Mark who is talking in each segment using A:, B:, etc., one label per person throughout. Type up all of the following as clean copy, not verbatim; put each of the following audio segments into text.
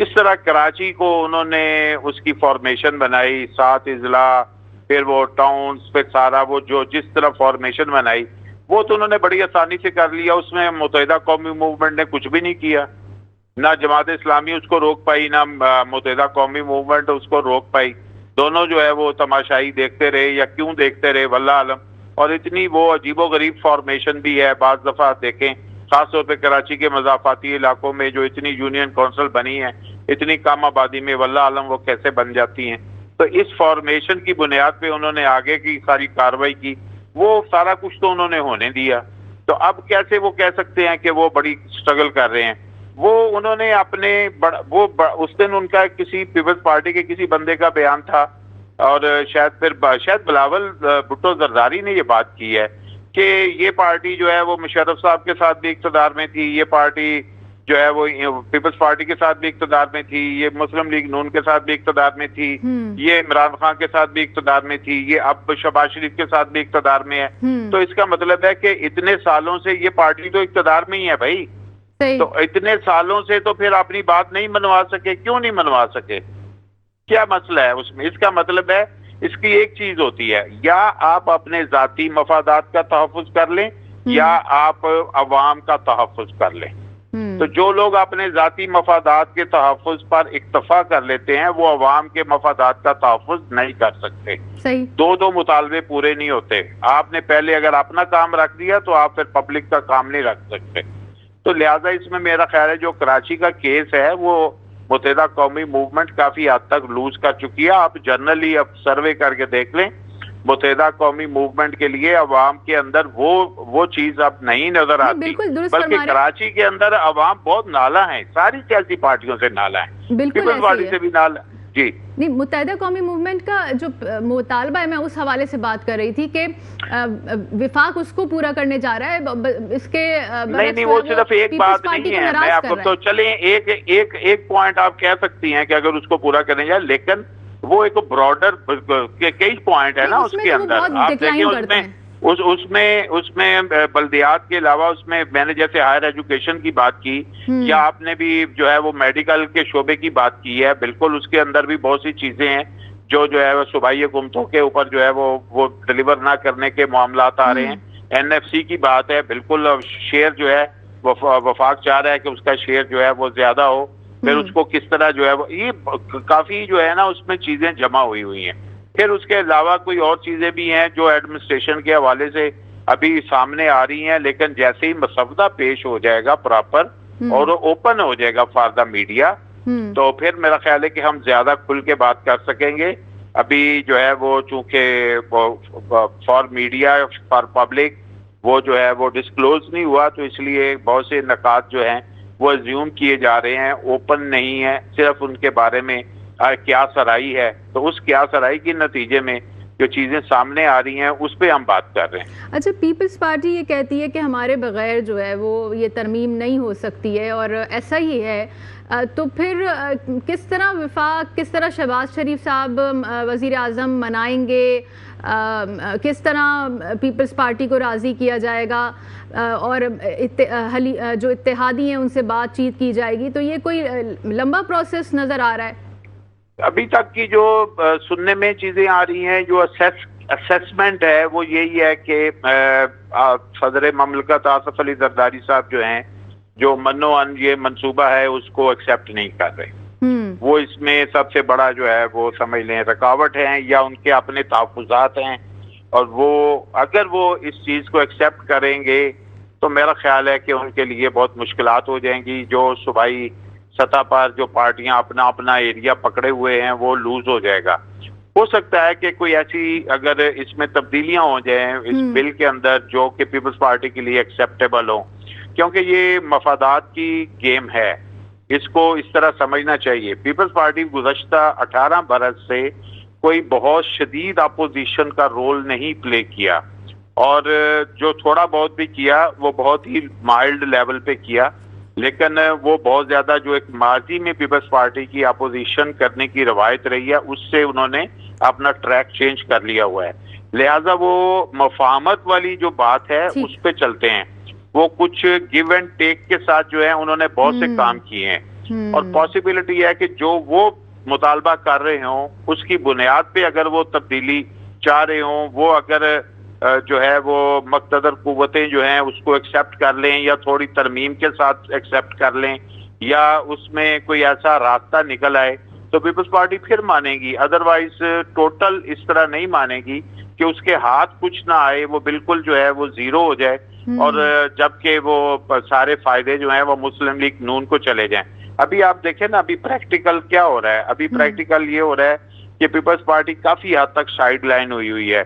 A: جس طرح کراچی کو انہوں نے اس کی فارمیشن بنائی، 7 اضلاع، پھر وہ ٹاؤنز، پھر سارا وہ جو جس طرح فارمیشن بنائی وہ تو انہوں نے بڑی آسانی سے کر لیا. اس میں متحدہ قومی موومنٹ نے کچھ بھی نہیں کیا، نہ جماعت اسلامی اس کو روک پائی، نہ متحدہ قومی موومنٹ اس کو روک پائی. دونوں جو ہے وہ تماشائی دیکھتے رہے، یا کیوں دیکھتے رہے واللہ عالم. اور اتنی وہ عجیب و غریب فارمیشن بھی ہے، بعض دفعہ دیکھیں خاص طور پہ کراچی کے مضافاتی علاقوں میں جو اتنی یونین کونسل بنی ہے اتنی کم آبادی میں، واللہ عالم وہ کیسے بن جاتی ہیں. تو اس فارمیشن کی بنیاد پہ انہوں نے آگے کی ساری کارروائی کی، وہ سارا کچھ تو انہوں نے ہونے دیا. تو اب کیسے وہ کہہ سکتے ہیں کہ وہ بڑی سٹرگل کر رہے ہیں؟ وہ انہوں نے اپنے اس دن ان کا کسی پیپلز پارٹی کے کسی بندے کا بیان تھا، اور شاید بلاول بھٹو زرداری نے یہ بات کی ہے کہ یہ پارٹی جو ہے وہ مشرف صاحب کے ساتھ بھی اقتدار میں تھی، یہ پارٹی جو ہے وہ پیپلز پارٹی کے ساتھ بھی اقتدار میں تھی، یہ مسلم لیگ نون کے ساتھ بھی اقتدار میں تھی، یہ عمران خان کے ساتھ بھی اقتدار میں تھی، یہ اب شہباز شریف کے ساتھ بھی اقتدار میں ہے. تو اس کا مطلب ہے کہ اتنے سالوں سے یہ پارٹی تو اقتدار میں ہی ہے بھائی. تو اتنے سالوں سے تو پھر اپنی بات نہیں منوا سکے، کیوں نہیں منوا سکے؟ کیا مسئلہ ہے اس میں؟ اس کا مطلب ہے اس کی ایک چیز ہوتی ہے، یا آپ اپنے ذاتی مفادات کا تحفظ کر لیں یا آپ عوام کا تحفظ کر لیں. تو جو لوگ اپنے ذاتی مفادات کے تحفظ پر اکتفا کر لیتے ہیں وہ عوام کے مفادات کا تحفظ نہیں کر سکتے. دو مطالبے پورے نہیں ہوتے. آپ نے پہلے اگر اپنا کام رکھ دیا تو آپ پھر پبلک کا کام نہیں رکھ سکتے. تو لہٰذا اس میں میرا خیال ہے جو کراچی کا کیس ہے وہ متحدہ قومی موومنٹ کافی حد تک لوز کر چکی ہے. آپ جنرلی اب سروے کر کے دیکھ لیں، متحدہ قومی موومنٹ کے لیے عوام کے اندر وہ چیز اب نہیں نظر آتی، بلکہ کراچی کے اندر عوام بہت نالا ہیں، ساری سیاسی پارٹیوں سے نالا ہیں، پیپلز پارٹی سے بھی نالا. جی
B: نہیں، متحدہ قومی موومنٹ کا جو مطالبہ ہے میں اس حوالے سے بات کر رہی تھی کہ وفاق اس کو پورا کرنے جا رہا ہے، اس کے
A: نہیں وہ صرف ایک بات نہیں ہے. میں آپ کو تو چلیں ایک پوائنٹ آپ کہہ سکتی ہیں کہ اگر اس کو کرنے جائے، لیکن وہ ایک براڈر کئی پوائنٹ ہے نا اس کے اندر. آپ دیکھیں اس میں بلدیات کے علاوہ اس میں نے جیسے ہائر ایجوکیشن کی بات کی، یا آپ نے بھی جو ہے وہ میڈیکل کے شعبے کی بات کی ہے، بالکل اس کے اندر بھی بہت سی چیزیں ہیں جو ہے وہ صوبائی حکومتوں کے اوپر جو ہے وہ ڈلیور نہ کرنے کے معاملات آ رہے ہیں. NFC کی بات ہے، بالکل شیئر جو ہے وفاق چاہ رہا ہے کہ اس کا شیئر جو ہے وہ زیادہ ہو. پھر اس کو کس طرح جو ہے وہ یہ کافی جو ہے نا اس میں چیزیں جمع ہوئی ہیں. پھر اس کے علاوہ کوئی اور چیزیں بھی ہیں جو ایڈمنسٹریشن کے حوالے سے ابھی سامنے آ رہی ہیں، لیکن جیسے ہی مسودہ پیش ہو جائے گا پراپر اور اوپن ہو جائے گا فار دا میڈیا، تو پھر میرا خیال ہے کہ ہم زیادہ کھل کے بات کر سکیں گے. ابھی جو ہے وہ چونکہ فار میڈیا فار پبلک وہ جو ہے وہ ڈسکلوز نہیں ہوا، تو اس لیے بہت سے نکات جو ہیں وہ زیوم کیے جا رہے ہیں، اوپن نہیں ہے، صرف ان کے بارے میں کیا سرائی ہے. تو اس کیا سرائی کے نتیجے میں جو چیزیں سامنے آ رہی ہیں اس پہ ہم بات کر رہے ہیں.
B: اچھا، پیپلز پارٹی یہ کہتی ہے کہ ہمارے بغیر جو ہے وہ یہ ترمیم نہیں ہو سکتی ہے، اور ایسا ہی ہے. تو پھر کس طرح وفاق، کس طرح شہباز شریف صاحب وزیر اعظم منائیں گے، کس طرح پیپلز پارٹی کو راضی کیا جائے گا، اور جو اتحادی ہیں ان سے بات چیت کی جائے گی؟ تو یہ کوئی لمبا پروسیس نظر آ رہا ہے.
A: ابھی تک کی جو سننے میں چیزیں آ رہی ہیں، جو اسیسمنٹ ہے وہ یہی ہے کہ صدر مملکت آصف علی زرداری صاحب جو ہیں، جو منوان یہ منصوبہ ہے اس کو ایکسیپٹ نہیں کر رہے. وہ اس میں سب سے بڑا جو ہے وہ سمجھ لیں رکاوٹ ہیں، یا ان کے اپنے تحفظات ہیں. اور وہ اگر وہ اس چیز کو ایکسیپٹ کریں گے تو میرا خیال ہے کہ ان کے لیے بہت مشکلات ہو جائیں گی. جو صوبائی سطح پر جو پارٹیاں اپنا ایریا پکڑے ہوئے ہیں وہ لوز ہو جائے گا. ہو سکتا ہے کہ کوئی ایسی اگر اس میں تبدیلیاں ہو جائیں اس بل کے اندر جو کہ پیپلز پارٹی کے لیے ایکسیپٹیبل ہوں، کیونکہ یہ مفادات کی گیم ہے، اس کو اس طرح سمجھنا چاہیے. پیپلز پارٹی گزشتہ 18 برس سے کوئی بہت شدید اپوزیشن کا رول نہیں پلے کیا، اور جو تھوڑا بہت بھی کیا وہ بہت ہی مائلڈ لیول پہ کیا. لیکن وہ بہت زیادہ جو ایک ماضی میں پیپلز پارٹی کی اپوزیشن کرنے کی روایت رہی ہے اس سے انہوں نے اپنا ٹریک چینج کر لیا ہوا ہے. لہٰذا وہ مفاہمت والی جو بات ہے اس پہ چلتے ہیں. وہ کچھ گیو اینڈ ٹیک کے ساتھ جو ہے انہوں نے بہت سے کام کیے ہیں. اور پاسبلٹی ہے کہ جو وہ مطالبہ کر رہے ہوں اس کی بنیاد پہ اگر وہ تبدیلی چاہ رہے ہوں، وہ اگر جو ہے وہ مقتدر قوتیں جو ہیں اس کو ایکسیپٹ کر لیں یا تھوڑی ترمیم کے ساتھ ایکسیپٹ کر لیں یا اس میں کوئی ایسا راستہ نکل آئے تو پیپلز پارٹی پھر مانے گی، ادروائز ٹوٹل اس طرح نہیں مانے گی کہ اس کے ہاتھ کچھ نہ آئے، وہ بالکل جو ہے وہ زیرو ہو جائے اور جبکہ وہ سارے فائدے جو ہیں وہ مسلم لیگ نون کو چلے جائیں۔ ابھی آپ دیکھیں نا، ابھی پریکٹیکل کیا ہو رہا ہے، ابھی پریکٹیکل یہ ہو رہا ہے کہ پیپلز پارٹی کافی حد تک سائیڈ لائن ہوئی ہے،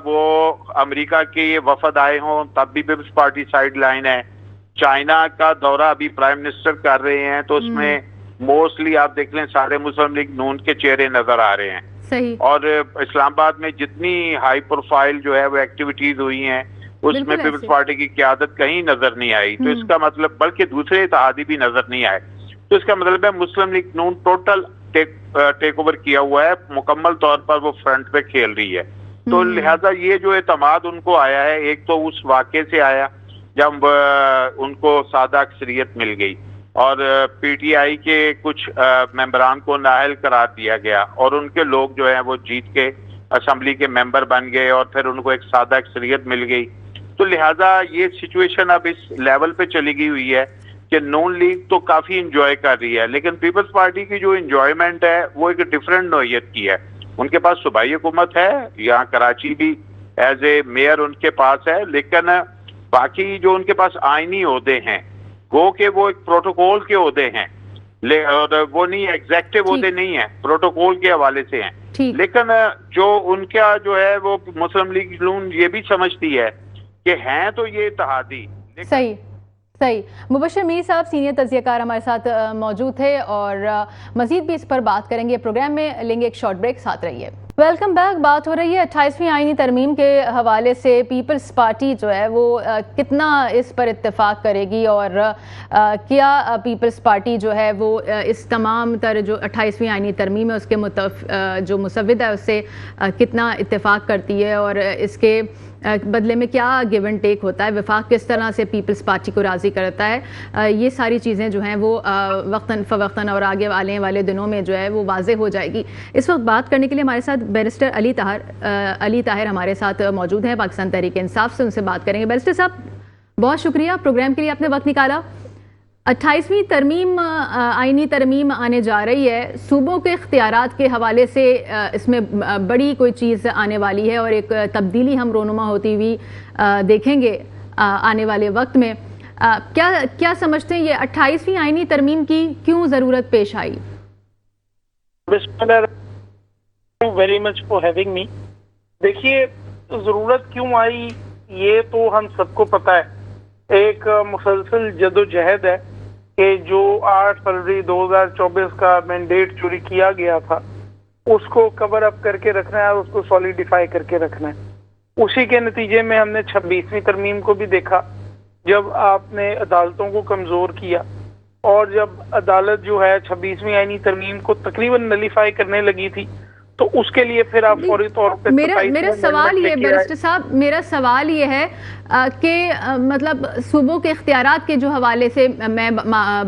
A: وہ امریکہ کے وفد آئے ہوں تب بھی پیپلز پارٹی سائیڈ لائن ہے، چائنا کا دورہ ابھی پرائم منسٹر کر رہے ہیں تو اس میں موسٹلی آپ دیکھ لیں سارے مسلم لیگ نون کے چہرے نظر آ رہے ہیں، اور اسلام آباد میں جتنی ہائی پروفائل جو ہے وہ ایکٹیویٹیز ہوئی ہیں اس میں پیپلز پارٹی کی قیادت کہیں نظر نہیں آئی، تو اس کا مطلب بلکہ دوسرے اتحادی بھی نظر نہیں آئے، تو اس کا مطلب ہے مسلم لیگ نون ٹوٹل ٹیک اوور کیا ہوا ہے، مکمل طور پر وہ فرنٹ پہ کھیل رہی ہے، تو لہذا یہ جو اعتماد ان کو آیا ہے ایک تو اس واقعے سے آیا جب ان کو سادہ اکثریت مل گئی اور پی ٹی آئی کے کچھ ممبران کو نااہل قرار دیا گیا اور ان کے لوگ جو ہیں وہ جیت کے اسمبلی کے ممبر بن گئے اور پھر ان کو ایک سادہ اکثریت مل گئی، تو لہٰذا یہ سچویشن اب اس لیول پہ چلی گئی ہوئی ہے کہ نون لیگ تو کافی انجوائے کر رہی ہے، لیکن پیپلز پارٹی کی جو انجوائمنٹ ہے وہ ایک ڈفرینٹ نوعیت کی ہے۔ ان کے پاس صوبائی حکومت ہے، یہاں کراچی بھی ایز اے میئر ان کے پاس ہے، لیکن باقی جو ان کے پاس آئینی عہدے ہیں گو کہ وہ ایک پروٹوکول کے عہدے ہیں، اور وہ نہیں ایگزیکٹو عہدے نہیں ہیں، پروٹوکول کے حوالے سے ہیں، لیکن جو ان کا جو ہے وہ مسلم لیگ نون یہ بھی سمجھتی ہے کہ ہیں تو یہ اتحادی۔
B: صحیح۔ مبشر میر صاحب سینئر تجزیہ کار ہمارے ساتھ موجود تھے اور مزید بھی اس پر بات کریں گے، پروگرام میں لیں گے ایک شارٹ بریک، ساتھ رہیے۔ Welcome back. بات ہو رہی ہے 28ویں آئینی ترمیم کے حوالے سے پیپلز پارٹی جو ہے وہ کتنا اس پر اتفاق کرے گی اور کیا پیپلز پارٹی جو ہے وہ اس تمام تر جو 28ویں آئینی ترمیم ہے اس کے جو مسودہ ہے اس سے کتنا اتفاق کرتی ہے اور اس کے بدلے میں کیا گیو اینڈ ٹیک ہوتا ہے، وفاق کس طرح سے پیپلز پارٹی کو راضی کرتا ہے، یہ ساری چیزیں جو ہیں وہ وقتاً فوقتاً اور آگے آنے والے دنوں میں جو ہے وہ واضح ہو جائے گی۔ اس وقت بات کرنے کے لیے ہمارے ساتھ بیرسٹر علی طاہر ہمارے ساتھ موجود ہیں، پاکستان تحریک انصاف سے ان سے بات کریں گے۔ بیرسٹر صاحب بہت شکریہ پروگرام کے لیے آپ نے وقت نکالا۔ 28ویں ترمیم آئینی ترمیم آنے جا رہی ہے، صوبوں کے اختیارات کے حوالے سے اس میں بڑی کوئی چیز آنے والی ہے اور ایک تبدیلی ہم رونما ہوتی ہوئی دیکھیں گے آنے والے وقت میں۔ کیا سمجھتے ہیں یہ 28ویں آئینی ترمیم کی کیوں ضرورت پیش آئی؟
C: Very much for having me. دیکھیے ضرورت کیوں آئی یہ تو ہم سب کو پتہ ہے، ایک مسلسل جدوجہد ہے کہ جو 8 فروری 2024 کا مینڈیٹ چوری کیا گیا تھا اس کو کور اپ کر کے رکھنا ہے اور اس کو سولیڈیفائی کر کے رکھنا ہے۔ اسی کے نتیجے میں ہم نے 26ویں ترمیم کو بھی دیکھا، جب آپ نے عدالتوں کو کمزور کیا اور جب عدالت جو ہے 26ویں آئینی ترمیم کو تقریباً نلیفائی کرنے لگی تھی تو اس کے لیے پھر آپ فوری طور پہ
B: میرا سوال یہ بیرسٹر صاحب، میرا سوال یہ ہے کہ مطلب صوبوں کے اختیارات کے جو حوالے سے میں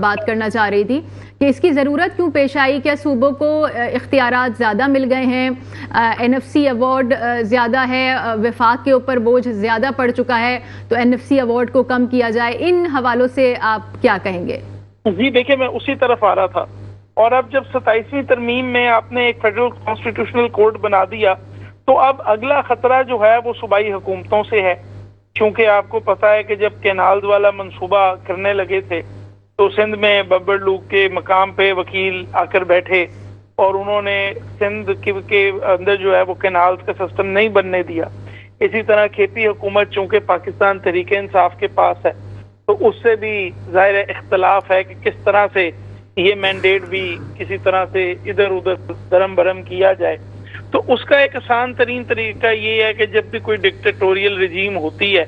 B: بات کرنا چاہ رہی تھی کہ اس کی ضرورت کیوں پیش آئی؟ کیا صوبوں کو اختیارات زیادہ مل گئے ہیں، NFC ایوارڈ زیادہ ہے، وفاق کے اوپر بوجھ زیادہ پڑ چکا ہے تو NFC ایوارڈ کو کم کیا جائے؟ ان حوالوں سے آپ کیا کہیں گے؟
C: جی دیکھیں میں اسی طرف آ رہا تھا، اور اب جب 27ویں ترمیم میں آپ نے ایک فیڈرل کانسٹیٹیوشنل کورٹ بنا دیا تو اب اگلا خطرہ جو ہے وہ صوبائی حکومتوں سے ہے، کیونکہ آپ کو پتا ہے کہ جب کینالز والا منصوبہ کرنے لگے تھے تو سندھ میں ببر لوگ کے مقام پہ وکیل آ کر بیٹھے اور انہوں نے سندھ کے اندر جو ہے وہ کینالز کا سسٹم نہیں بننے دیا۔ اسی طرح کھیتی حکومت چونکہ پاکستان تحریک انصاف کے پاس ہے تو اس سے بھی ظاہر اختلاف ہے کہ کس طرح سے یہ مینڈیٹ بھی کسی طرح سے ادھر ادھر درم برم کیا جائے۔ تو اس کا ایک آسان ترین طریقہ یہ ہے کہ جب بھی کوئی ڈکٹیٹوریل رجیم ہوتی ہے،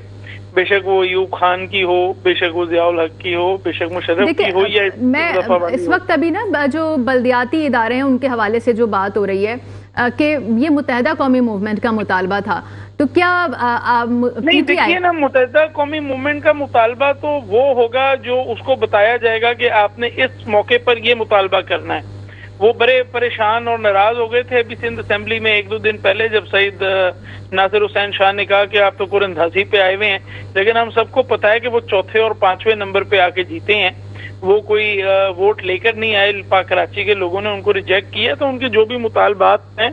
C: بے شک وہ ایوب خان کی ہو، بے شک وہ ضیاء الحق کی ہو، بے شک مشرف کی ہو، یا
B: میں اس وقت ابھی نا جو بلدیاتی ادارے ہیں ان کے حوالے سے جو بات ہو رہی ہے، کہ یہ متحدہ قومی موومنٹ کا مطالبہ تھا، تو کیا
C: نہیں دیکھیے نا، متحدہ قومی موومنٹ کا مطالبہ تو وہ ہوگا جو اس کو بتایا جائے گا کہ آپ نے اس موقع پر یہ مطالبہ کرنا ہے. وہ بڑے پریشان اور ناراض ہو گئے تھے ابھی سندھ اسمبلی میں 1-2 دن پہلے جب سعید ناصر حسین شاہ نے کہا کہ آپ تو قرآن اندازی پہ آئے ہوئے ہیں، لیکن ہم سب کو پتا ہے کہ وہ 4 اور 5 نمبر پہ آ کے جیتے ہیں. وہ کوئی ووٹ لے کر نہیں آئے، کراچی کے لوگوں نے ان کو ریجیکٹ کیا. تو ان کے جو بھی مطالبات ہیں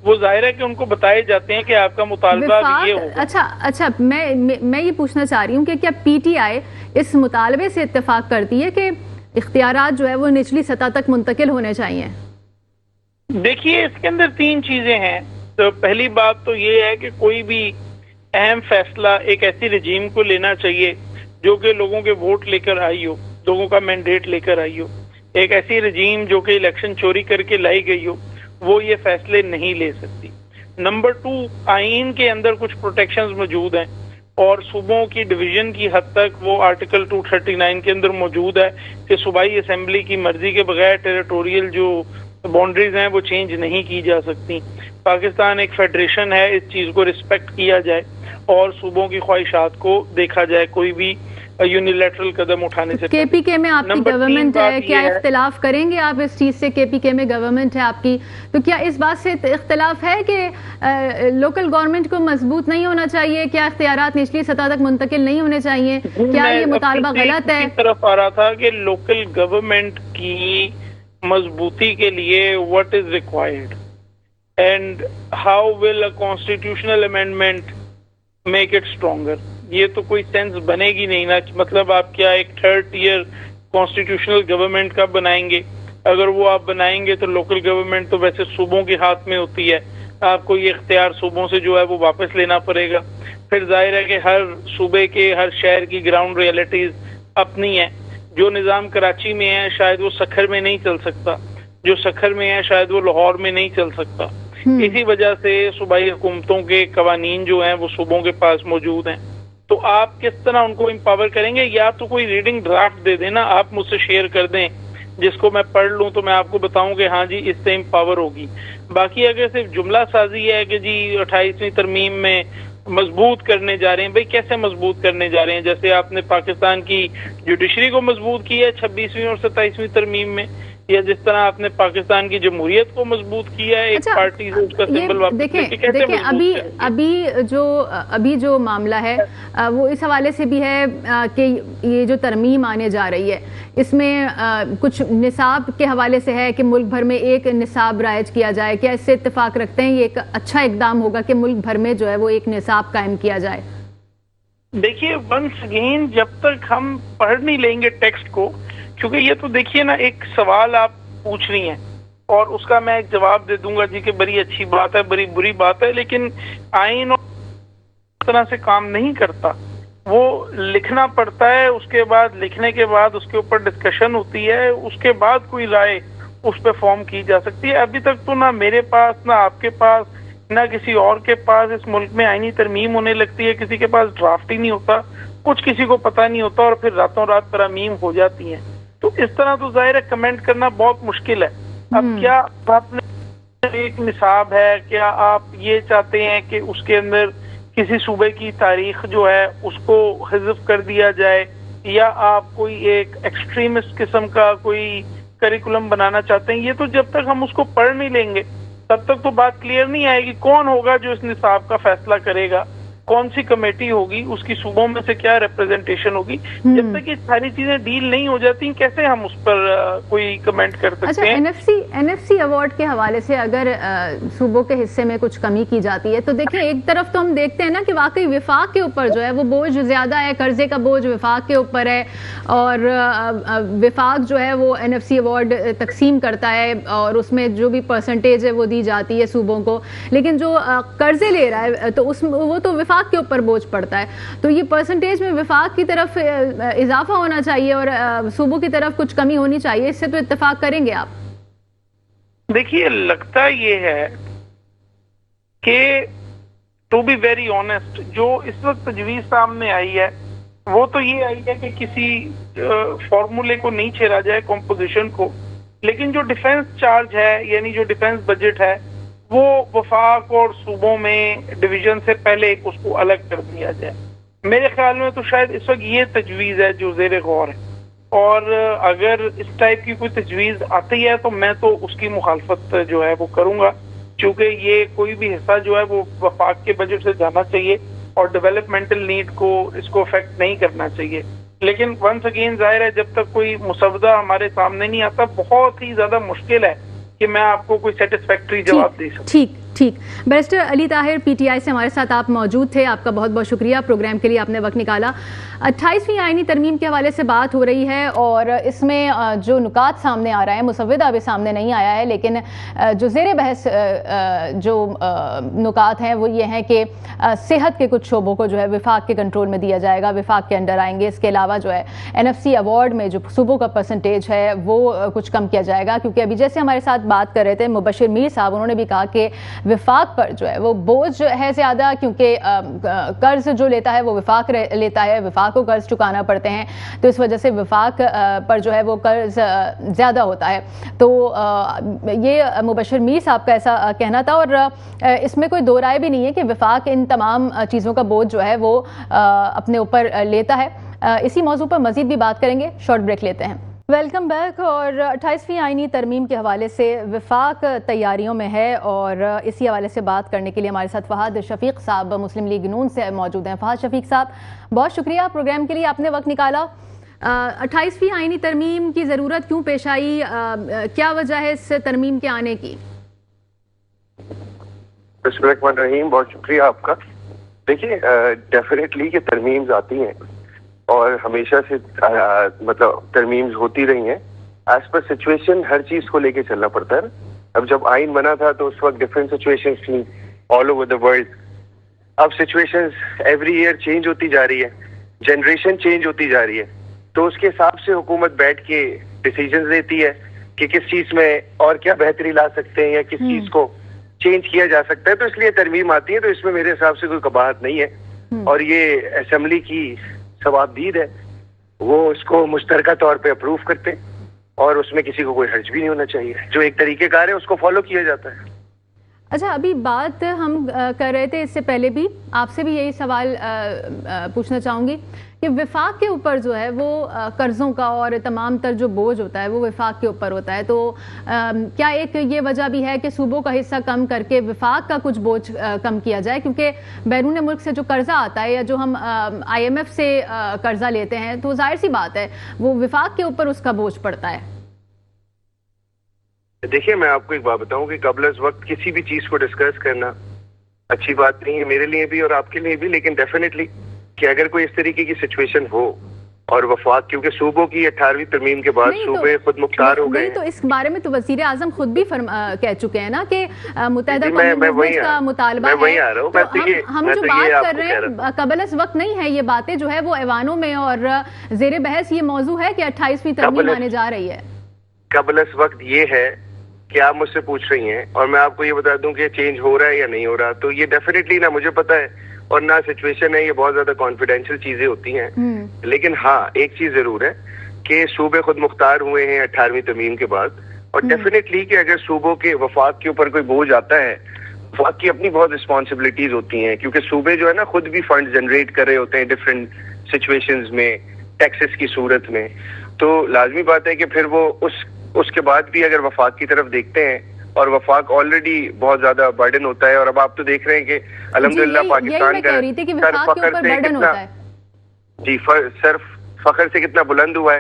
C: وہ ظاہر ہے کہ ان کو بتائے جاتے ہیں کہ آپ کا مطالبہ یہ ہوگا.
B: اچھا میں یہ پوچھنا چاہ رہی ہوں کہ کیا پی ٹی آئی اس مطالبے سے اتفاق کرتی ہے کہ اختیارات جو ہے وہ نچلی سطح تک منتقل ہونے چاہیے؟
C: دیکھیے اس کے اندر 3 چیزیں ہیں. تو پہلی بات تو یہ ہے کہ کوئی بھی اہم فیصلہ ایک ایسی رجیم کو لینا چاہیے جو کہ لوگوں کے ووٹ لے کر آئی ہو، لوگوں کا مینڈیٹ لے کر آئی ہو. ایک ایسی رجیم جو کہ الیکشن چوری کر کے لائی گئی ہو وہ یہ فیصلے نہیں لے سکتی. نمبر 2، آئین کے اندر کچھ پروٹیکشنز موجود ہیں اور صوبوں کی ڈویژن کی حد تک وہ آرٹیکل 239 کے اندر موجود ہے کہ صوبائی اسمبلی کی مرضی کے بغیر ٹیریٹوریل جو باؤنڈریز ہیں وہ چینج نہیں کی جا سکتی. پاکستان ایک فیڈریشن ہے، اس چیز کو رسپیکٹ کیا جائے اور صوبوں کی خواہشات کو دیکھا جائے کوئی بھی یونیلیٹرل قدم اٹھانے سے.
B: کے پی کے میں آپ کی گورنمنٹ ہے، کیا اختلاف کریں گے آپ اس چیز سے؟ کے پی کے میں گورنمنٹ ہے آپ کی، تو کیا اس بات سے اختلاف ہے کہ لوکل گورنمنٹ کو مضبوط نہیں ہونا چاہیے؟ کیا اختیارات نچلی سطح تک منتقل نہیں ہونے چاہیے؟ کیا یہ مطالبہ غلط ہے؟
C: طرف آ رہا تھا کہ لوکل گورنمنٹ کی مضبوطی کے لیے what is required and how will a constitutional amendment make it stronger. یہ تو کوئی سینس بنے گی نہیں نا. مطلب آپ کیا ایک 3rd tier کانسٹیٹیوشنل گورنمنٹ کب بنائیں گے؟ اگر وہ آپ بنائیں گے تو لوکل گورنمنٹ تو ویسے صوبوں کے ہاتھ میں ہوتی ہے، آپ کو یہ اختیار صوبوں سے جو ہے وہ واپس لینا پڑے گا. پھر ظاہر ہے کہ ہر صوبے کے ہر شہر کی گراؤنڈ ریئلٹیز اپنی ہیں. جو نظام کراچی میں ہے شاید وہ سکھر میں نہیں چل سکتا، جو سکھر میں ہے شاید وہ لاہور میں نہیں چل سکتا. اسی وجہ سے صوبائی حکومتوں کے قوانین جو ہیں وہ صوبوں کے پاس موجود ہیں. تو آپ کس طرح ان کو امپاور کریں گے؟ یا تو کوئی ریڈنگ ڈرافٹ دے دینا، آپ مجھ سے شیئر کر دیں جس کو میں پڑھ لوں تو میں آپ کو بتاؤں کہ ہاں جی اس سے امپاور ہوگی. باقی اگر صرف جملہ سازی ہے کہ جی 28ویں ترمیم میں مضبوط کرنے جا رہے ہیں، بھئی کیسے مضبوط کرنے جا رہے ہیں؟ جیسے آپ نے پاکستان کی جوڈیشری کو مضبوط کیا ہے 26ویں اور 27ویں ترمیم میں، یا جس طرح آپ نے پاکستان کی جمہوریت کو مضبوط کیا ہے ایک پارٹی سے اس کا سمبل واپس.
B: دیکھیں ابھی جو معاملہ ہے وہ اس حوالے سے بھی ہے کہ یہ جو ترمیم آنے جا رہی ہے اس میں کچھ نصاب کے حوالے سے ہے کہ ملک بھر میں ایک نصاب رائج کیا جائے. کیا اس سے اتفاق رکھتے ہیں یہ ایک اچھا اقدام ہوگا کہ ملک بھر میں جو ہے وہ ایک نصاب قائم کیا جائے؟
C: دیکھیے ونس اگین جب تک ہم پڑھ نہیں لیں گے ٹیکسٹ کو، کیونکہ یہ تو دیکھیے نا ایک سوال آپ پوچھ رہی ہیں اور اس کا میں ایک جواب دے دوں گا جی کہ بڑی اچھی بات ہے، بڑی بری بات ہے، لیکن آئین اس طرح سے کام نہیں کرتا. وہ لکھنا پڑتا ہے، اس کے بعد لکھنے کے بعد اس کے اوپر ڈسکشن ہوتی ہے، اس کے بعد کوئی رائے اس پہ فارم کی جا سکتی ہے. ابھی تک تو نہ میرے پاس، نہ آپ کے پاس، نہ کسی اور کے پاس اس ملک میں آئینی ترمیم ہونے لگتی ہے، کسی کے پاس ڈرافٹ ہی نہیں ہوتا، کچھ کسی کو پتہ نہیں ہوتا اور پھر راتوں رات ترامیم ہو جاتی ہیں. تو اس طرح تو ظاہر ہے کمنٹ کرنا بہت مشکل ہے. اب کیا آپ نے ایک نصاب ہے، کیا آپ یہ چاہتے ہیں کہ اس کے اندر کسی صوبے کی تاریخ جو ہے اس کو حذف کر دیا جائے، یا آپ کوئی ایک ایکسٹریمسٹ قسم کا کوئی کریکولم بنانا چاہتے ہیں؟ یہ تو جب تک ہم اس کو پڑھ نہیں لیں گے تب تک تو بات کلیئر نہیں آئے گی. کون ہوگا جو اس نصاب کا فیصلہ کرے گا، کون سی کمیٹی ہوگی، اس کی صوبوں میں سے کیا ریپرزنٹیشن ہوگی؟ جب تک یہ ساری چیزیں ڈیل نہیں ہو جاتی کیسے ہم اس پر کوئی کمنٹ کر سکتے ہیں؟
B: این ایف سی ایوارڈ کے حوالے سے اگر صوبوں کے حصے میں کچھ کمی کی جاتی ہے تو دیکھیں ایک طرف تو ہم دیکھتے ہیں نا کہ واقعی وفاق کے اوپر جو ہے وہ بوجھ زیادہ ہے، قرضے کا بوجھ وفاق کے اوپر ہے، اور وفاق جو ہے وہ این ایف سی ایوارڈ تقسیم کرتا ہے اور اس میں جو بھی پرسنٹیج ہے وہ دی جاتی ہے صوبوں کو، لیکن جو قرضے لے رہا ہے تو وہ تو وفاق کے اوپر بوجھ پڑتا ہے. تو یہ پرسنٹیج میں وفاق کی طرف اضافہ ہونا چاہیے اور صوبوں کی طرف کچھ کمی ہونی چاہیے. اس سے تو اتفاق کریں گے آپ؟
C: دیکھیے لگتا یہ ہے کہ ٹو بی ویری آنےسٹ جو اس وقت تجویز سامنے آئی ہے وہ تو یہ آئی ہے کہ کسی فارمولے کو نہیں چھیڑا جائے کمپوزیشن کو، لیکن جو ڈیفنس چارج ہے یعنی جو ڈیفنس بجٹ ہے وہ وفاق اور صوبوں میں ڈویژن سے پہلے اس کو الگ کر دیا جائے. میرے خیال میں تو شاید اس وقت یہ تجویز ہے جو زیر غور ہے, اور اگر اس ٹائپ کی کوئی تجویز آتی ہے تو میں تو اس کی مخالفت جو ہے وہ کروں گا, چونکہ یہ کوئی بھی حصہ جو ہے وہ وفاق کے بجٹ سے جانا چاہیے اور ڈیولپمنٹل نیڈ کو اس کو افیکٹ نہیں کرنا چاہیے. لیکن ونس اگین ظاہر ہے جب تک کوئی مسودہ ہمارے سامنے نہیں آتا بہت ہی زیادہ مشکل ہے کہ میں آپ کو کوئی سیٹسفیکٹری جواب دے سکوں.
B: ٹھیک. Barrister Ali Tahir P T I سے ہمارے ساتھ آپ موجود تھے, آپ کا بہت بہت شکریہ, پروگرام کے لیے آپ نے وقت نکالا. 28ویں آئینی ترمیم کے حوالے سے بات ہو رہی ہے اور اس میں جو نکات سامنے آ رہے ہیں, مسودہ ابھی سامنے نہیں آیا ہے, لیکن جو زیر بحث جو نکات ہیں وہ یہ ہیں کہ صحت کے کچھ شعبوں کو جو ہے وفاق کے کنٹرول میں دیا جائے گا, وفاق کے انڈر آئیں گے. اس کے علاوہ جو ہے NFC ایوارڈ میں جو صوبوں کا پرسنٹیج ہے وہ کچھ کم کیا جائے گا, کیونکہ ابھی جیسے ہمارے ساتھ بات کر رہے تھے مبشر میر صاحب, انہوں نے بھی کہا کہ وفاق پر جو ہے وہ بوجھ ہے زیادہ, کیونکہ قرض جو لیتا ہے وہ وفاق لیتا ہے, وفاق کو قرض چکانا پڑتے ہیں, تو اس وجہ سے وفاق پر جو ہے وہ قرض زیادہ ہوتا ہے. تو یہ مبشر میر صاحب کا ایسا کہنا تھا, اور اس میں کوئی دو رائے بھی نہیں ہے کہ وفاق ان تمام چیزوں کا بوجھ جو ہے وہ اپنے اوپر لیتا ہے. اسی موضوع پر مزید بھی بات کریں گے, شارٹ بریک لیتے ہیں. Welcome back. اور 28ویں آئینی ترمیم کے حوالے سے وفاق تیاریوں میں ہے, اور اسی حوالے سے بات کرنے کے لیے ہمارے ساتھ فہد شفیق صاحب مسلم لیگ نون سے موجود ہیں. فہد شفیق صاحب بہت شکریہ, پروگرام کے لیے آپ نے وقت نکالا. 28ویں آئینی ترمیم کی ضرورت کیوں پیش آئی, کیا وجہ ہے اس ترمیم کے آنے کی؟
D: بسم اللہ الرحمن الرحیم, بہت شکریہ آپ کا. دیکھیے ڈیفینیٹلی یہ ترمیمز آتی ہیں اور ہمیشہ سے مطلب ترمیمز ہوتی رہی ہیں. ایز پر سچویشن ہر چیز کو لے کے چلنا پڑتا ہے. اب جب آئین بنا تھا تو اس وقت ڈفرینٹ سچویشنز تھیں آل اوور دا ورلڈ. اب سچویشنز ایوری ایئر چینج ہوتی جا رہی ہے, جنریشن چینج ہوتی جا رہی ہے, تو اس کے حساب سے حکومت بیٹھ کے ڈیسیجنز لیتی ہے کہ کس چیز میں اور کیا بہتری لا سکتے ہیں یا کس چیز کو چینج کیا جا سکتا ہے. تو اس لیے ترمیم آتی ہے, تو اس میں میرے حساب سے کوئی قباحت نہیں ہے. اور یہ اسمبلی کی ثوابدید ہے, وہ اس کو مشترکہ طور پہ اپروو کرتے ہیں اور اس میں کسی کو کوئی حرج بھی نہیں ہونا چاہیے. جو ایک طریقہ کار ہے اس کو فالو کیا جاتا ہے.
B: اچھا, ابھی بات ہم کر رہے تھے, اس سے پہلے بھی آپ سے بھی یہی سوال پوچھنا چاہوں گی کہ وفاق کے اوپر جو ہے وہ قرضوں کا اور تمام تر جو بوجھ ہوتا ہے وہ وفاق کے اوپر ہوتا ہے, تو کیا ایک یہ وجہ بھی ہے کہ صوبوں کا حصہ کم کر کے وفاق کا کچھ بوجھ کم کیا جائے, کیونکہ بیرون ملک سے جو قرضہ آتا ہے یا جو ہم IMF سے قرضہ لیتے ہیں تو ظاہر سی بات ہے وہ وفاق کے اوپر اس کا بوجھ پڑتا ہے.
D: دیکھیے میں آپ کو ایک بات بتاؤں کہ قبل از وقت کسی بھی چیز کو ڈسکس کرنا اچھی بات نہیں ہے, میرے لیے بھی اور آپ کے لیے بھی. لیکن ڈیفینیٹلی کہ اگر کوئی اس طریقے کی سچویشن ہو اور وفاق, کیونکہ صوبوں کی 18ویں ترمیم کے بعد صوبے خود مختار ہو گئے.
B: تو اس بارے میں تو وزیر اعظم خود بھی کہہ چکے ہیں نا کہ متحدہ قومی کا مطالبہ ہے. ہم جو بات کر رہے ہیں قبل از وقت نہیں ہے, یہ باتیں جو ہے وہ ایوانوں میں اور زیر بحث یہ موضوع ہے کہ 28ویں ترمیم آنے جا رہی ہے.
D: قبل از وقت یہ ہے کہ آپ مجھ سے پوچھ رہی ہیں اور میں آپ کو یہ بتا دوں کہ چینج ہو رہا ہے یا نہیں ہو رہا, تو یہ ڈیفینیٹلی نہ مجھے پتا ہے اور نہ سچویشن ہے, یہ بہت زیادہ کانفیڈینشیل چیزیں ہوتی ہیں. لیکن ہاں ایک چیز ضرور ہے کہ صوبے خود مختار ہوئے ہیں 18ویں ترمیم کے بعد, اور ڈیفینیٹلی کہ اگر صوبوں کے وفاق کے اوپر کوئی بوجھ آتا ہے, وفاق کی اپنی بہت رسپانسبلٹیز ہوتی ہیں, کیونکہ صوبے جو ہے نا خود بھی فنڈ جنریٹ کر رہے ہوتے ہیں ڈفرینٹ سچویشنز میں, ٹیکسز کی صورت میں. تو لازمی بات ہے کہ پھر وہ اس کے بعد بھی اگر وفاق کی طرف دیکھتے ہیں, اور وفاق آلریڈی بہت زیادہ برڈن ہوتا ہے, اور اب آپ تو دیکھ رہے ہیں کہ الحمدللہ پاکستان کا صرف فخر سے کتنا بلند ہوا ہے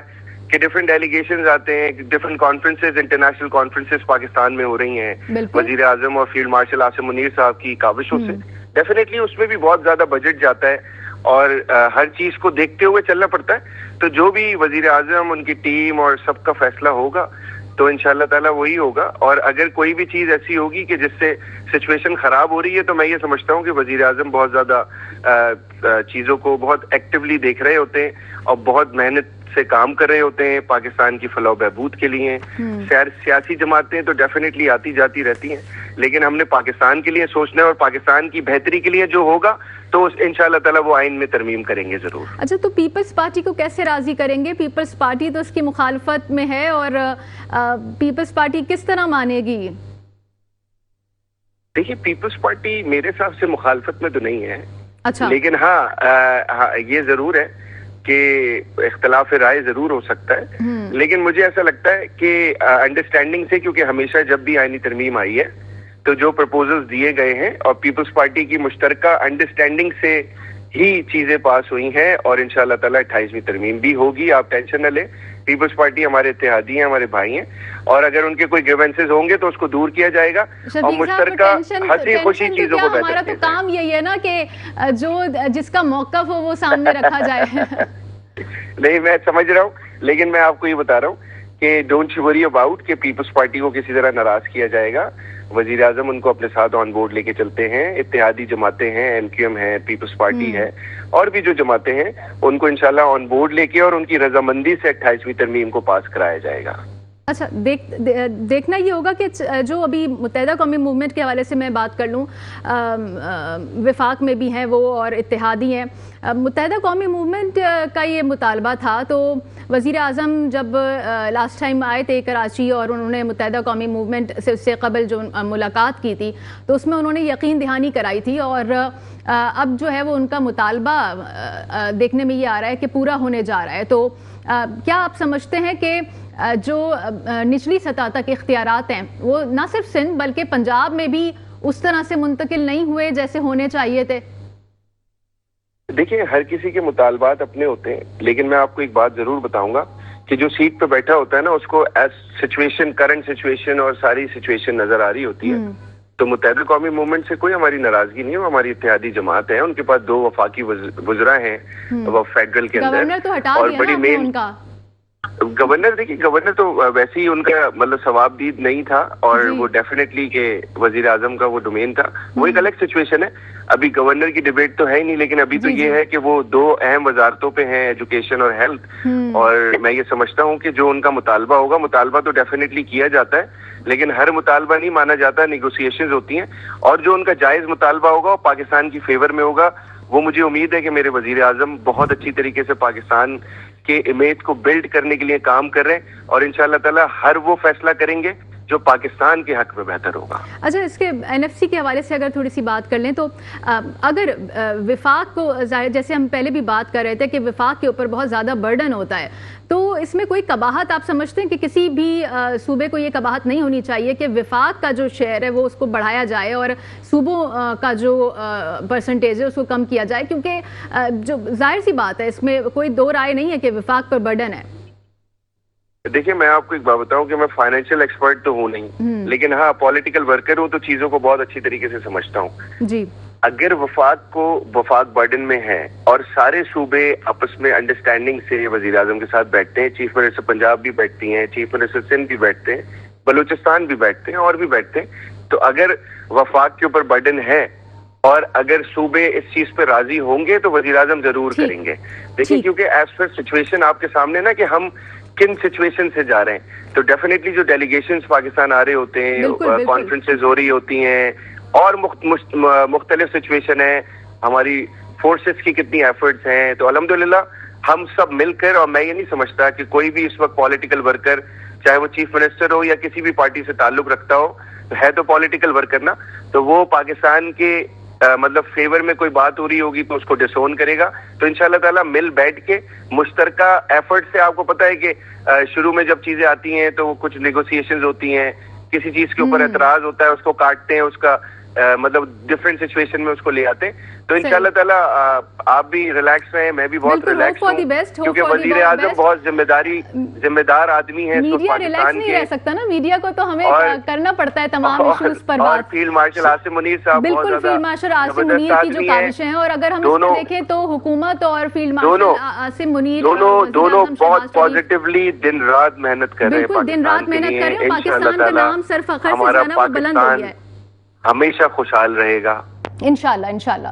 D: کہ ڈفرینٹ ڈیلیگیشنز آتے ہیں, different conferences, international conferences Pakistan میں ہو رہی ہیں وزیر اعظم اور فیلڈ مارشل عاصم منیر صاحب کی کاوشوں سے. ڈیفینیٹلی اس میں بھی بہت زیادہ بجٹ جاتا ہے اور ہر چیز کو دیکھتے ہوئے چلنا پڑتا ہے. تو جو بھی وزیر اعظم, ان کی ٹیم اور سب کا فیصلہ ہوگا تو انشاءاللہ تعالیٰ وہی ہوگا. اور اگر کوئی بھی چیز ایسی ہوگی کہ جس سے سچویشن خراب ہو رہی ہے, تو میں یہ سمجھتا ہوں کہ وزیر اعظم بہت زیادہ چیزوں کو بہت ایکٹیولی دیکھ رہے ہوتے ہیں اور بہت محنت سے کام کر رہے ہوتے ہیں پاکستان کی فلاح و بہبود کے لیے. سیاسی جماعتیں تو ڈیفینیٹلی آتی جاتی رہتی ہیں, لیکن ہم نے پاکستان کے لیے سوچنا ہے اور پاکستان کی بہتری کے لیے جو ہوگا تو انشاءاللہ تعالیٰ وہ آئین میں ترمیم کریں گے ضرور.
B: اچھا, تو پیپلز پارٹی کو کیسے راضی کریں گے؟ پیپلز پارٹی تو اس کی مخالفت میں ہے, اور پیپلز پارٹی کس طرح مانے گی؟
D: دیکھیے پیپلز پارٹی میرے حساب سے مخالفت میں تو نہیں ہے.
B: اچھا.
D: لیکن ہاں یہ ضرور ہے کہ اختلاف رائے ضرور ہو سکتا ہے, لیکن مجھے ایسا لگتا ہے کہ انڈرسٹینڈنگ سے, کیونکہ ہمیشہ جب بھی آئینی ترمیم آئی ہے تو جو پرپوزلز دیے گئے ہیں اور پیپلز پارٹی کی مشترکہ انڈرسٹینڈنگ سے ہی چیزیں پاس ہوئی ہیں, اور انشاءاللہ تعالی 28ویں ترمیم بھی ہوگی. آپ ٹینشن نہ لیں, پیپلز پارٹی ہمارے اتحادی ہیں, ہمارے بھائی ہیں, اور اگر ان کے کوئی گریونسز ہوں گے تو اس کو دور کیا جائے گا اور مشترکہ ہنسی خوشی چیزوں کو بہتر
B: ہمارا تو کام یہی ہے نا کہ جو جس کا موقف ہو وہ سامنے رکھا جائے.
D: نہیں میں سمجھ رہا ہوں, لیکن میں آپ کو یہ بتا رہا ہوں کہ ڈونٹ یو وری اباؤٹ کہ پیپلز پارٹی کو کسی طرح ناراض کیا جائے گا. وزیر اعظم ان کو اپنے ساتھ آن بورڈ لے کے چلتے ہیں, اتحادی جماعتیں ہیں, NQM ہے, پیپلز پارٹی ہے, اور بھی جو جماعتیں ہیں ان کو انشاءاللہ آن بورڈ لے کے اور ان کی رضامندی سے 28ویں ترمیم کو پاس کرایا جائے گا.
B: اچھا, دیکھنا یہ ہوگا کہ جو ابھی متحدہ قومی موومنٹ کے حوالے سے میں بات کر لوں, وفاق میں بھی ہیں وہ اور اتحادی ہیں. متحدہ قومی موومنٹ کا یہ مطالبہ تھا, تو وزیر اعظم جب لاسٹ ٹائم آئے تھے کراچی اور انہوں نے متحدہ قومی موومنٹ سے اس سے قبل جو ملاقات کی تھی تو اس میں انہوں نے یقین دہانی کرائی تھی, اور اب جو ہے وہ ان کا مطالبہ دیکھنے میں یہ آ رہا ہے کہ پورا ہونے جا رہا ہے. تو کیا آپ سمجھتے ہیں کہ جو نچلی سطح تک اختیارات ہیں وہ نہ صرف سندھ بلکہ پنجاب میں بھی اس طرح سے منتقل نہیں ہوئے جیسے ہونے چاہیے تھے؟
D: دیکھیں ہر کسی کے مطالبات اپنے ہوتے ہیں, لیکن میں آپ کو ایک بات ضرور بتاؤں گا کہ جو سیٹ پہ بیٹھا ہوتا ہے نا اس کو ایز سچویشن, کرنٹ سچویشن اور ساری سچویشن نظر آ رہی ہوتی ہے. تو متحدہ قومی موومنٹ سے کوئی ہماری ناراضگی نہیں ہے, وہ ہماری اتحادی جماعت ہے, ان کے پاس 2 وفاقی وزراء ہیں وہ فیڈرل کے اندر, اور بڑی مین گورنر, دیکھیے گورنر تو ویسے ہی ان کا مطلب ثواب دید نہیں تھا, اور وہ ڈیفینیٹلی کہ وزیر اعظم کا وہ ڈومین تھا, وہ ایک الگ سچویشن ہے. ابھی گورنر کی ڈیبیٹ تو ہے ہی نہیں, لیکن ابھی تو یہ ہے کہ وہ 2 اہم وزارتوں پہ ہیں, ایجوکیشن اور ہیلتھ, اور میں یہ سمجھتا ہوں کہ جو ان کا مطالبہ ہوگا, مطالبہ تو ڈیفینیٹلی کیا جاتا ہے, لیکن ہر مطالبہ نہیں مانا جاتا, نیگوسیشنز ہوتی ہیں, اور جو ان کا جائز مطالبہ ہوگا وہ پاکستان کی فیور میں ہوگا. وہ مجھے امید ہے کہ میرے وزیر اعظم بہت اچھی طریقے سے پاکستان کے امیج کو بلڈ کرنے کے لیے کام کر رہے ہیں, اور انشاءاللہ تعالی ہر وہ فیصلہ کریں گے جو پاکستان کے حق میں بہتر ہوگا.
B: اچھا, اس کے NFC کے حوالے سے اگر تھوڑی سی بات کر لیں تو اگر وفاق کو, جیسے ہم پہلے بھی بات کر رہے تھے کہ وفاق کے اوپر بہت زیادہ برڈن ہوتا ہے, تو اس میں کوئی قباحت آپ سمجھتے ہیں کہ کسی بھی صوبے کو یہ قباحت نہیں ہونی چاہیے کہ وفاق کا جو شیئر ہے وہ اس کو بڑھایا جائے اور صوبوں کا جو پرسنٹیج ہے اس کو کم کیا جائے, کیونکہ جو ظاہر سی بات ہے اس میں کوئی 2 رائے نہیں ہے کہ وفاق پر برڈن ہے.
D: دیکھیں میں آپ کو ایک بات بتاؤں کہ میں فائنینشیل ایکسپرٹ تو ہوں نہیں, لیکن ہاں پولیٹیکل ورکر ہوں, تو چیزوں کو بہت اچھی طریقے سے سمجھتا ہوں.
B: جی,
D: اگر وفاق برڈن میں ہے اور سارے صوبے آپس میں انڈرسٹینڈنگ سے وزیر اعظم کے ساتھ بیٹھتے ہیں, چیف منسٹر پنجاب بھی بیٹھتی ہیں, چیف منسٹر سندھ بھی بیٹھتے ہیں, بلوچستان بھی بیٹھتے ہیں, اور بھی بیٹھتے ہیں, تو اگر وفاق کے اوپر برڈن ہے اور اگر صوبے اس چیز پہ راضی ہوں گے تو وزیر اعظم ضرور کریں گے. دیکھیں کیونکہ ایز پر سچویشن آپ کے سامنے نا کہ ہم کن سچویشن سے جا رہے ہیں, تو ڈیفینیٹلی جو ڈیلیگیشنز پاکستان آ رہے ہوتے ہیں, کانفرنسز ہو رہی ہوتی ہیں, اور مختلف سچویشن ہے, ہماری فورسز کی کتنی ایفرٹس ہیں, تو الحمدللہ ہم سب مل کر, اور میں یہ نہیں سمجھتا کہ کوئی بھی اس وقت پولیٹیکل ورکر چاہے وہ چیف منسٹر ہو یا کسی بھی پارٹی سے تعلق رکھتا ہو, ہے تو پولیٹیکل ورکر نا, تو وہ پاکستان کے مطلب فیور میں کوئی بات ہو رہی ہوگی تو اس کو ڈس اون کرے گا. تو انشاءاللہ تعالیٰ مل بیٹھ کے مشترکہ ایفرٹ سے, آپ کو پتہ ہے کہ شروع میں جب چیزیں آتی ہیں تو کچھ نیگوسیشنز ہوتی ہیں, کسی چیز کے اوپر اعتراض ہوتا ہے, اس کو کاٹتے ہیں, اس کا مطلب ڈفرینٹ سچویشن میں اس کو لے آتے ہیں, تو انشاءاللہ تعالیٰ آپ بھی ریلیکس رہیں, میں بھی بہت ریلیکس ہوں, کیونکہ وزیر اعظم بہت ذمہ دار آدمی ہیں.
B: میڈیا ریلیکس نہیں رہ سکتا نا, میڈیا کو تو ہمیں کرنا پڑتا ہے تمام ایشوز پر بات.
D: فیلڈ مارشل عاصم منیر صاحب
B: بالکل, فیلڈ مارشل عاصم منیر کی جو کاوشیں ہیں, اور اگر ہم اس کو دیکھیں تو حکومت اور فیلڈ مارشل عاصم منیر
D: دونوں بہت پازیٹیولی دن رات محنت کر رہے ہیں,
B: بالکل دن رات محنت کر رہے ہیں. پاکستان کا نام سر فخر سے جو ہے وہ بلند ہو گیا ہے,
D: ہمیشہ خوشحال رہے گا
B: انشاءاللہ.